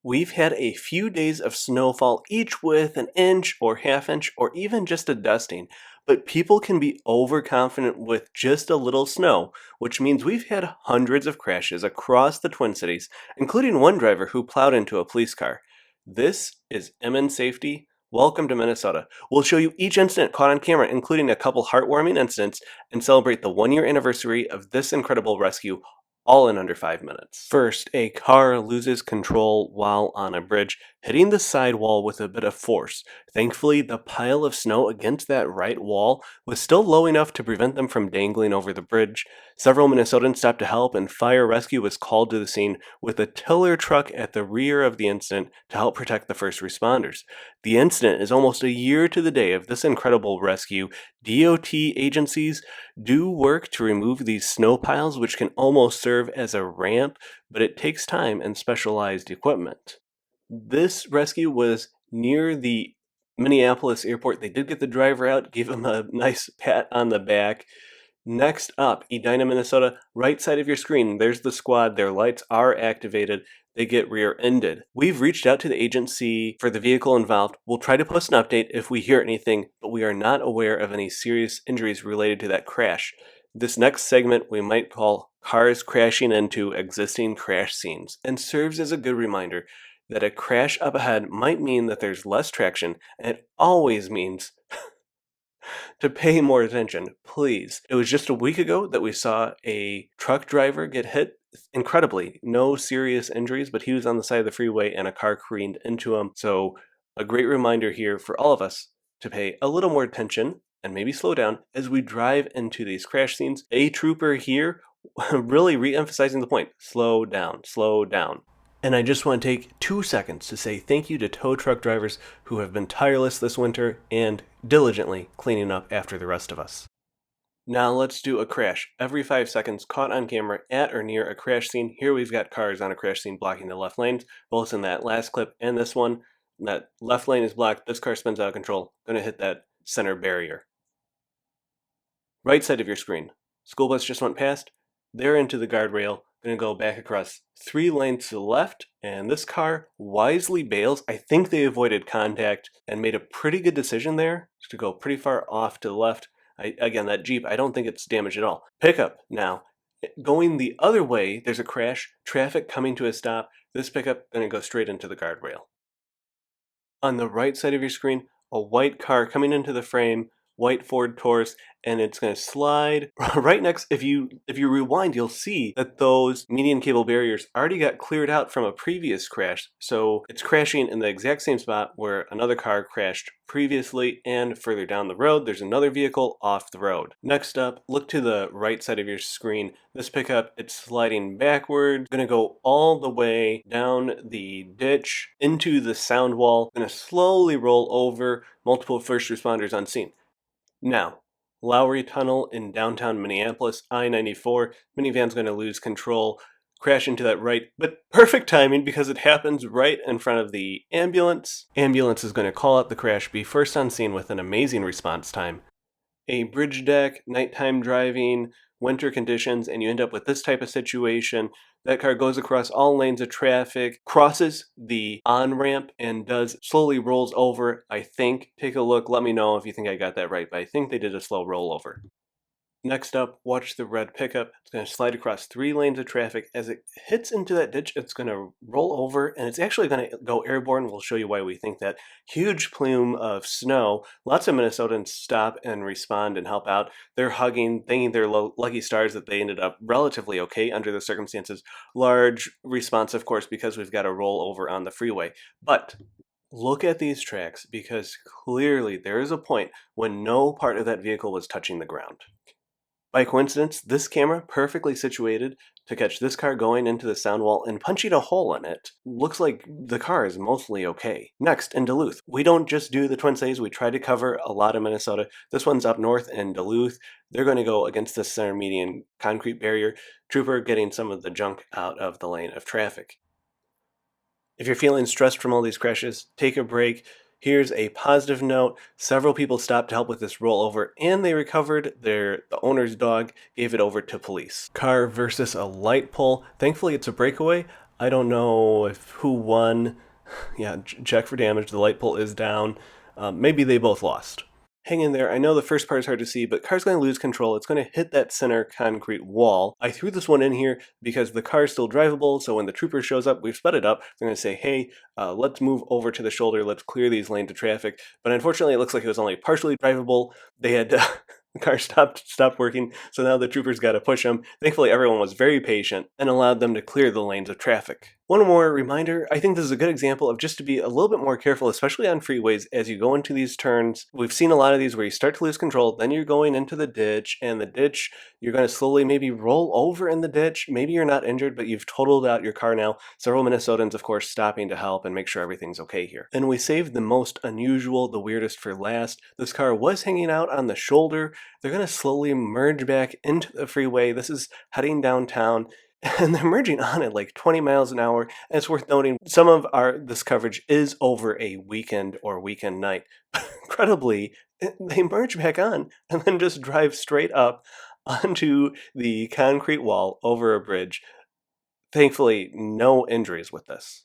We've had a few days of snowfall, each with an inch or half inch or even just a dusting, but people can be overconfident with just a little snow, which means we've had hundreds of crashes across the Twin Cities, including one driver who plowed into a police car. This is MN Safety. Welcome to Minnesota. We'll show you each incident caught on camera, including a couple heartwarming incidents, and celebrate the 1 year anniversary of this incredible rescue, all in under 5 minutes. First, a car loses control while on a bridge, hitting the sidewall with a bit of force. Thankfully, the pile of snow against that right wall was still low enough to prevent them from dangling over the bridge. Several Minnesotans stopped to help, and fire rescue was called to the scene with a tiller truck at the rear of the incident to help protect the first responders. The incident is almost a year to the day of this incredible rescue. DOT agencies do work to remove these snow piles, which can almost serve as a ramp, but it takes time and specialized equipment. This rescue was near the Minneapolis airport. They did get the driver out, gave him a nice pat on the back. Next up, Edina, Minnesota, right side of your screen, there's the squad. Their lights are activated. They get rear-ended. We've reached out to the agency for the vehicle involved. We'll try to post an update if we hear anything, but we are not aware of any serious injuries related to that crash. This next segment we might call Cars Crashing into Existing Crash Scenes, and serves as a good reminder that a crash up ahead might mean that there's less traction, and it always means to pay more attention, please. It was just a week ago that we saw a truck driver get hit. Incredibly, no serious injuries, but he was on the side of the freeway and a car careened into him. So, a great reminder here for all of us to pay a little more attention and maybe slow down as we drive into these crash scenes. A trooper here really re-emphasizing the point. Slow down, slow down. And I just want to take 2 seconds to say thank you to tow truck drivers who have been tireless this winter and diligently cleaning up after the rest of us. Now let's do a crash. Every 5 seconds, caught on camera at or near a crash scene. Here we've got cars on a crash scene blocking the left lanes, both in that last clip and this one. That left lane is blocked. This car spins out of control. Going to hit that center barrier. Right side of your screen. School bus just went past. They're into the guardrail. Going to go back across 3 lanes to the left, and this car wisely bails. I think they avoided contact and made a pretty good decision there to go pretty far off to the left. Again, that Jeep, I don't think it's damaged at all. Pickup now. Going the other way, there's a crash. Traffic coming to a stop. This pickup going to go straight into the guardrail. On the right side of your screen, a white car coming into the frame, white Ford Taurus, and it's going to slide right next. If you rewind, you'll see that those median cable barriers already got cleared out from a previous crash. So it's crashing in the exact same spot where another car crashed previously, and further down the road, there's another vehicle off the road. Next up, look to the right side of your screen. This pickup, it's sliding backward, going to go all the way down the ditch into the sound wall, going to slowly roll over. Multiple first responders on scene. Now, Lowry Tunnel in downtown Minneapolis, I-94, minivan's going to lose control, crash into that right, but perfect timing because it happens right in front of the ambulance. Ambulance is going to call out the crash, be first on scene with an amazing response time. A bridge deck, nighttime driving, winter conditions, and you end up with this type of situation. That car goes across all lanes of traffic, crosses the on-ramp, and slowly rolls over, I think. Take a look, let me know if you think I got that right, but I think they did a slow rollover. Next up, watch the red pickup. It's going to slide across 3 lanes of traffic. As it hits into that ditch, it's going to roll over, and it's actually going to go airborne. We'll show you why we think that. Huge plume of snow. Lots of Minnesotans stop and respond and help out. They're hugging, thanking their lucky stars that they ended up relatively okay under the circumstances. Large response, of course, because we've got a rollover on the freeway. But look at these tracks, because clearly there is a point when no part of that vehicle was touching the ground. By coincidence, this camera, perfectly situated to catch this car going into the sound wall and punching a hole in it. Looks like the car is mostly okay. Next, in Duluth. We don't just do the Twin Cities, we try to cover a lot of Minnesota. This one's up north in Duluth. They're going to go against the center median concrete barrier. Trooper getting some of the junk out of the lane of traffic. If you're feeling stressed from all these crashes, take a break. Here's a positive note. Several people stopped to help with this rollover, and they recovered the owner's dog, gave it over to police. Car versus a light pole. Thankfully, it's a breakaway. I don't know if who won. Yeah, check for damage. The light pole is down. Maybe they both lost. Hang in there. I know the first part is hard to see, but car's going to lose control. It's going to hit that center concrete wall. I threw this one in here because the car is still drivable, so when the trooper shows up, we've sped it up. They're going to say, hey, let's move over to the shoulder. Let's clear these lanes of traffic. But unfortunately, it looks like it was only partially drivable. They had the car stopped working, so now the troopers got to push them. Thankfully, everyone was very patient and allowed them to clear the lanes of traffic. One more reminder, I think this is a good example of just to be a little bit more careful, especially on freeways as you go into these turns. We've seen a lot of these where you start to lose control, then you're going into the ditch, and the ditch, you're going to slowly maybe roll over in the ditch. Maybe you're not injured, but you've totaled out your car now. Several Minnesotans, of course, stopping to help and make sure everything's okay here. And we saved the most unusual, the weirdest for last. This car was hanging out on the shoulder. They're going to slowly merge back into the freeway. This is heading downtown. And they're merging on at like 20 miles an hour. And it's worth noting some of this coverage is over a weekend or weekend night. Incredibly, they merge back on and then just drive straight up onto the concrete wall over a bridge. Thankfully, no injuries with this.